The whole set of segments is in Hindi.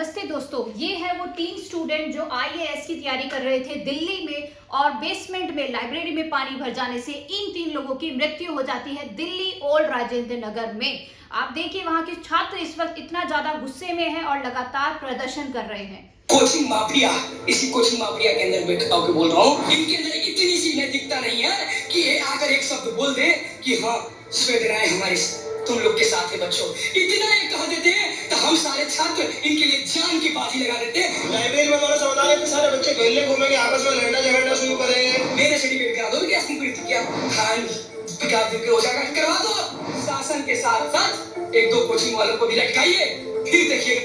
नमस्ते दोस्तों, ये है वो 3 स्टूडेंट जो आईएएस की तैयारी कर रहे थे दिल्ली में और बेसमेंट में लाइब्रेरी में पानी भर जाने से इन 3 लोगों की मृत्यु हो जाती है दिल्ली ओल्ड राजेंद्र नगर में। आप देखिए वहां के छात्र इस वक्त इतना ज्यादा गुस्से में हैं और लगातार प्रदर्शन कर रहे हैं। कोचिंग माफिया, इसी कोचिंग माफिया के अंदर बैठा होकर बोल रहा हूँ, इनके अंदर इतनी सी नैतिकता नहीं है कि ये आकर एक शब्द बोल दे कि हाँ श्वेत राय हमारे तुम लोग के साथ है बच्चों। इतना ये कह देते हैं तो हम सारे छात्र इनके लिए जान की बाजी लगा देते हैं। लाइब्रेरी में हमारा समाधान है कि सारे बच्चे खेलने घूमेंगे, आपस में लड़ना झगड़ना शुरू करेंगे। मेरे सर्टिफिकेट करा दो क्या क्या हाँ हो जाएगा, करवा दो। शासन के साथ साथ एक दो कोचिंग वालों को भी लटकाइए, फिर देखिए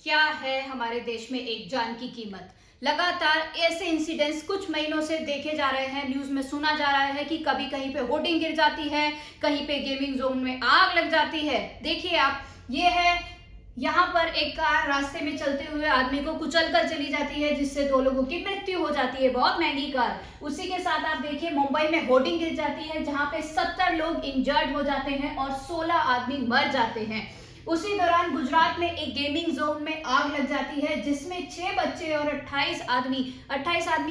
क्या है हमारे देश में एक जान की कीमत। लगातार ऐसे इंसिडेंट्स कुछ महीनों से देखे जा रहे हैं, न्यूज में सुना जा रहा है कि कभी कहीं पे होर्डिंग गिर जाती है, कहीं पे गेमिंग जोन में आग लग जाती है। देखिए आप, ये है यहाँ पर एक कार रास्ते में चलते हुए आदमी को कुचल कर चली जाती है जिससे 2 लोगों की मृत्यु हो जाती है, बहुत महंगी कार। उसी के साथ आप देखिए मुंबई में होर्डिंग गिर जाती है जहाँ पे 70 लोग इंजर्ड हो जाते हैं और 16 आदमी मर जाते हैं। उसी दौरान गुजरात में एक गेमिंग जोन में आग लग जाती है जिसमें 6 बच्चे और 28 आदमी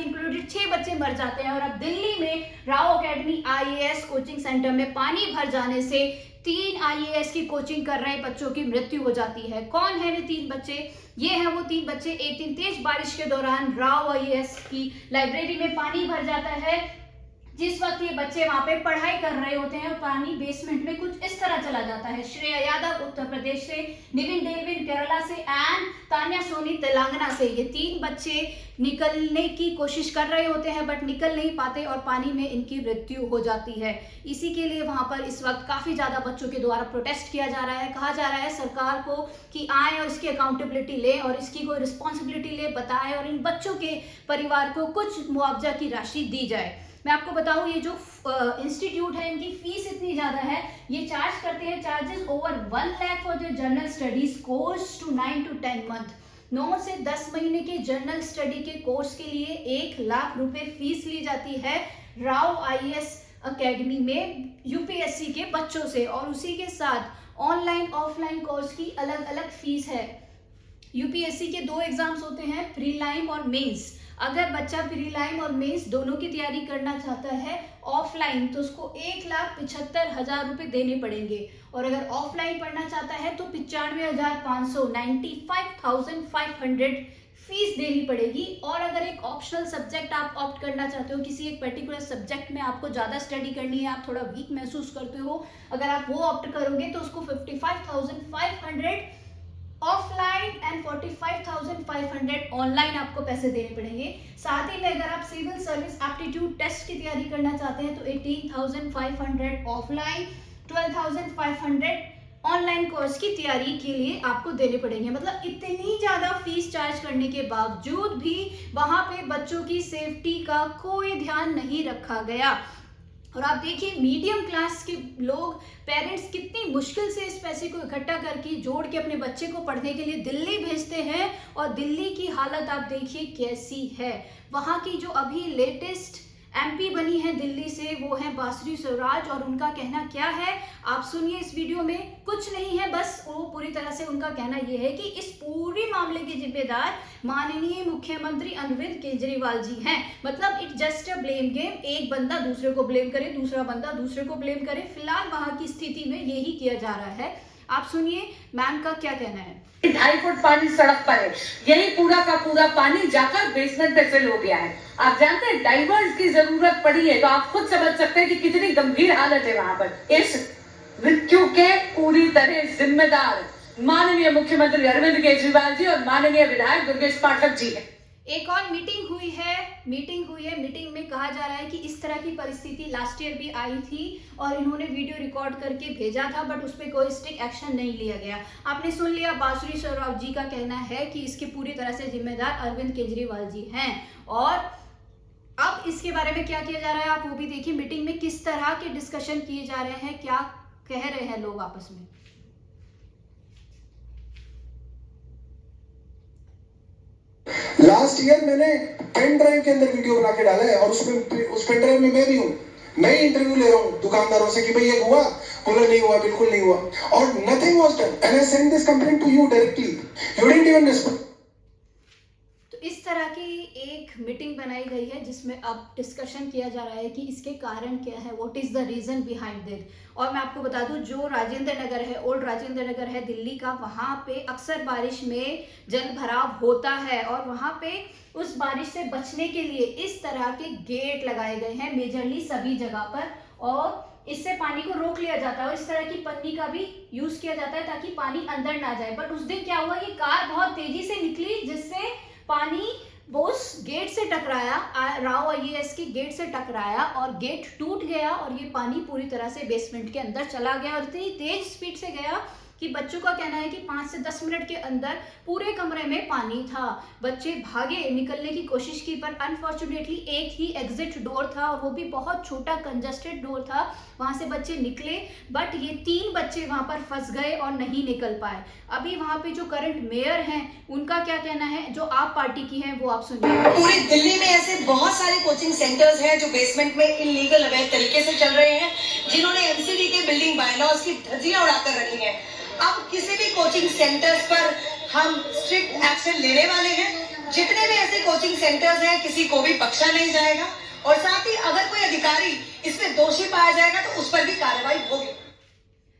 इंक्लूडेड 6 बच्चे मर जाते हैं। और अब दिल्ली में Rao academy IAS coaching centre में पानी भर जाने से 3 आईएएस की कोचिंग कर रहे बच्चों की मृत्यु हो जाती है। कौन है वे 3 बच्चे? ये हैं वो 3 बच्चे। एक दिन तेज बारिश के दौरान राव आईएएस की लाइब्रेरी में पानी भर जाता है। जिस वक्त ये बच्चे वहां पे पढ़ाई कर रहे होते हैं और पानी बेसमेंट में कुछ इस तरह चला जाता है। श्रेया यादव उत्तर प्रदेश से, निविन डेलविन केरला से एंड तान्या सोनी तेलंगाना से, ये 3 बच्चे निकलने की कोशिश कर रहे होते हैं बट निकल नहीं पाते और पानी में इनकी मृत्यु हो जाती है। इसी के लिए वहां पर इस वक्त काफी ज्यादा बच्चों के द्वारा प्रोटेस्ट किया जा रहा है। कहा जा रहा है सरकार को कि आए और इसकी अकाउंटेबिलिटी ले और इसकी कोई रिस्पॉन्सिबिलिटी ले, बताए और इन बच्चों के परिवार को कुछ मुआवजा की राशि दी जाए। मैं आपको बताऊं, ये जो इंस्टीट्यूट है इनकी फीस इतनी ज्यादा है, ये चार्ज करते हैं charges over 1 lakh for the general studies course to 9 to 10 month. 9 से 10 महीने के जनरल स्टडी के कोर्स के लिए 1 लाख रुपए फीस ली जाती है राव आईएएस एकेडमी में यूपीएससी के बच्चों से। और उसी के साथ ऑनलाइन ऑफलाइन कोर्स की अलग अलग फीस है। यूपीएससी के 2 एग्जाम्स होते हैं, प्रीलाइम और मेंस। अगर बच्चा प्रीलाइम और मेंस दोनों की तैयारी करना चाहता है ऑफलाइन तो उसको 1,75,000 रुपए देने पड़ेंगे और अगर ऑफलाइन पढ़ना चाहता है तो 95,500 95,500 फीस देनी पड़ेगी। और अगर एक ऑप्शनल सब्जेक्ट आप ऑप्ट करना चाहते हो, किसी एक पर्टिकुलर सब्जेक्ट में आपको ज़्यादा स्टडी करनी है, आप थोड़ा वीक महसूस करते हो, अगर आप वो ऑप्ट करोगे तो उसको 55,500 ऑफलाइन एंड 45,500 ऑनलाइन आपको पैसे देने पड़ेंगे। साथ ही में अगर आप सिविल सर्विस एप्टीट्यूड टेस्ट की तैयारी करना चाहते हैं तो 18,500 ऑफलाइन, 12,500 ऑनलाइन कोर्स की तैयारी के लिए आपको देने पड़ेंगे। मतलब इतनी ज्यादा फीस चार्ज करने के बावजूद भी वहां पे बच्चों की सेफ्टी का कोई ध्यान नहीं रखा गया। और आप देखिए मीडियम क्लास के लोग, पेरेंट्स कितनी मुश्किल से इस पैसे को इकट्ठा करके जोड़ के अपने बच्चे को पढ़ने के लिए दिल्ली भेजते हैं और दिल्ली की हालत आप देखिए कैसी है। वहाँ की जो अभी लेटेस्ट एमपी बनी है दिल्ली से वो है बांसुरी स्वराज और उनका कहना क्या है आप सुनिए इस वीडियो में। कुछ नहीं है, बस वो पूरी तरह से उनका कहना ये है कि इस पूरी मामले के जिम्मेदार माननीय मुख्यमंत्री अरविंद केजरीवाल जी हैं। मतलब it just a blame game, एक बंदा दूसरे को ब्लेम करे, दूसरा बंदा दूसरे को ब्लेम करे। फिलहाल वहां की स्थिति में यही किया जा रहा है। आप सुनिए मैम का क्या कहना है। 2.5 फुट पानी सड़क पर है, यही पूरा का पूरा पानी जाकर बेसमेंट पे फिल हो गया है। आप जानते हैं डाइवर्स की जरूरत पड़ी है तो आप खुद समझ सकते हैं कि कितनी गंभीर हालत है वहां पर। इस मृत्यु के पूरी तरह जिम्मेदार माननीय मुख्यमंत्री अरविंद केजरीवाल जी और माननीय विधायक दुर्गेश पाठक जी है। एक और मीटिंग हुई है। मीटिंग में कहा जा रहा है कि इस तरह की परिस्थिति लास्ट ईयर भी आई थी और इन्होंने वीडियो रिकॉर्ड करके भेजा था बट उस पर कोई स्ट्रिक्ट एक्शन नहीं लिया गया। आपने सुन लिया, बांसुरी स्वराज जी का कहना है कि इसके पूरी तरह से जिम्मेदार अरविंद केजरीवाल जी हैं। और अब इसके बारे में क्या किया जा रहा है आप वो भी देखिए। मीटिंग में किस तरह के डिस्कशन किए जा रहे हैं, क्या कह रहे हैं लोग आपस में। लास्ट ईयर मैंने पेन ड्राइव के अंदर वीडियो बना के डाला है और उस पेन ड्राइव में मैं भी हूँ। मैं इंटरव्यू ले रहा हूँ दुकानदारों से कि भाई ये हुआ, बोला नहीं हुआ, बिल्कुल नहीं हुआ और nothing was done and I send this complaint to you directly, you didn't even respond. तरह की एक मीटिंग बनाई गई है जिसमें अब डिस्कशन किया जा रहा है कि इसके कारण क्या है, what is the reason behind it. और मैं आपको बता दूं, जो राजेंद्र नगर है, ओल्ड राजेंद्र नगर है दिल्ली का, वहाँ पे अक्सर बारिश में जल भराव होता है और वहाँ पे उस बारिश से बचने के लिए इस तरह के गेट लगाए गए हैं मेजरली सभी जगह पर, और इससे पानी को रोक लिया जाता है और इस तरह की पन्नी का भी यूज किया जाता है ताकि पानी अंदर ना जाए। बट उस दिन क्या हुआ, ये कार बहुत तेजी से निकली जिससे पानी वो उस गेट से टकराया, राव आईएएस के गेट से टकराया और गेट टूट गया और ये पानी पूरी तरह से बेसमेंट के अंदर चला गया और इतनी तेज स्पीड से गया कि बच्चों का कहना है कि 5 से 10 मिनट के अंदर पूरे कमरे में पानी था। बच्चे भागे, निकलने की कोशिश की, पर अनफॉर्चुनेटली एक ही एग्जिट डोर था और वो भी बहुत छोटा कंजस्टेड डोर था, वहां से बच्चे निकले। बट ये 3 बच्चे वहां पर फंस गए और नहीं निकल पाए। अभी वहां पे जो करंट मेयर हैं उनका क्या कहना है, जो आप पार्टी की हैं, वो आप सुनिए। पूरी दिल्ली में ऐसे बहुत सारे कोचिंग सेंटर्स हैं जो बेसमेंट में इलीगल अवैध तरीके से चल रहे हैं, जिन्होंने एमसीडी के बिल्डिंग बायलॉज की धज्जियां उड़ाकर रखी हैं। अब किसी भी कोचिंग सेंटर्स पर हम स्ट्रिक्ट एक्शन लेने वाले हैं। जितने भी ऐसे कोचिंग सेंटर्स हैं, किसी को भी बख्शा नहीं जाएगा और साथ ही अगर कोई अधिकारी इसमें दोषी पाया जाएगा तो उस पर भी कार्रवाई होगी।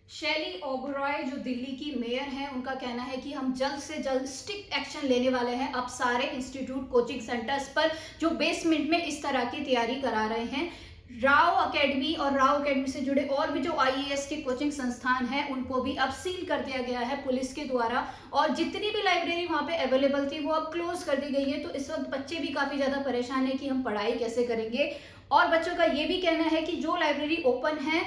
शैली ओबरॉय जो दिल्ली की मेयर हैं, उनका कहना है कि हम जल्द से जल्द स्ट्रिक्ट एक्शन लेने वाले हैं अब सारे इंस्टीट्यूट कोचिंग सेंटर्स पर जो बेसमेंट में इस तरह की तैयारी करा रहे हैं। राव एकेडमी और राव एकेडमी से जुड़े और भी जो आईएएस के कोचिंग संस्थान हैं उनको भी अब सील कर दिया गया है पुलिस के द्वारा, और जितनी भी लाइब्रेरी वहाँ पे अवेलेबल थी वो अब क्लोज कर दी गई है। तो इस वक्त बच्चे भी काफ़ी ज़्यादा परेशान है कि हम पढ़ाई कैसे करेंगे। और बच्चों का ये भी कहना है कि जो लाइब्रेरी ओपन है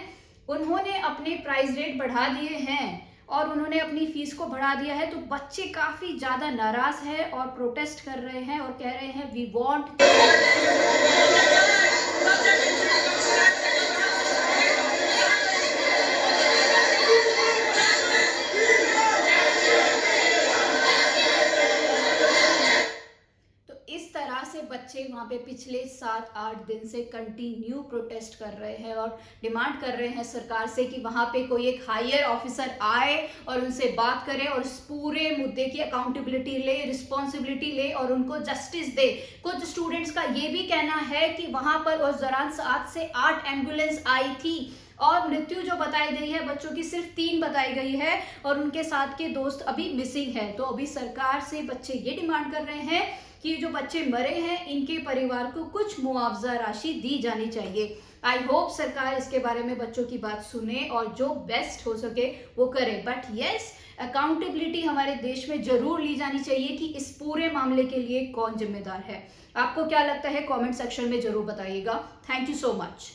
उन्होंने अपने प्राइस रेट बढ़ा दिए हैं और उन्होंने अपनी फीस को बढ़ा दिया है, तो बच्चे काफ़ी ज़्यादा नाराज़ हैं और प्रोटेस्ट कर रहे हैं और कह रहे हैं वी वांट। बच्चे वहाँ पे पिछले 7-8 दिन से कंटिन्यू प्रोटेस्ट कर रहे हैं और डिमांड कर रहे हैं सरकार से कि वहाँ पे कोई एक हायर ऑफिसर आए और उनसे बात करे और इस पूरे मुद्दे की अकाउंटेबिलिटी ले, रिस्पॉन्सिबिलिटी ले और उनको जस्टिस दे। कुछ स्टूडेंट्स का ये भी कहना है कि वहाँ पर उस दौरान 7 से 8 एम्बुलेंस आई थी और मृत्यु जो बताई गई है बच्चों की सिर्फ 3 बताई गई है और उनके साथ के दोस्त अभी मिसिंग है। तो अभी सरकार से बच्चे ये डिमांड कर रहे हैं कि जो बच्चे मरे हैं इनके परिवार को कुछ मुआवजा राशि दी जानी चाहिए। आई होप सरकार इसके बारे में बच्चों की बात सुने और जो बेस्ट हो सके वो करे। बट यस, अकाउंटेबिलिटी हमारे देश में जरूर ली जानी चाहिए कि इस पूरे मामले के लिए कौन जिम्मेदार है। आपको क्या लगता है कमेंट सेक्शन में जरूर बताइएगा। Thank you so much.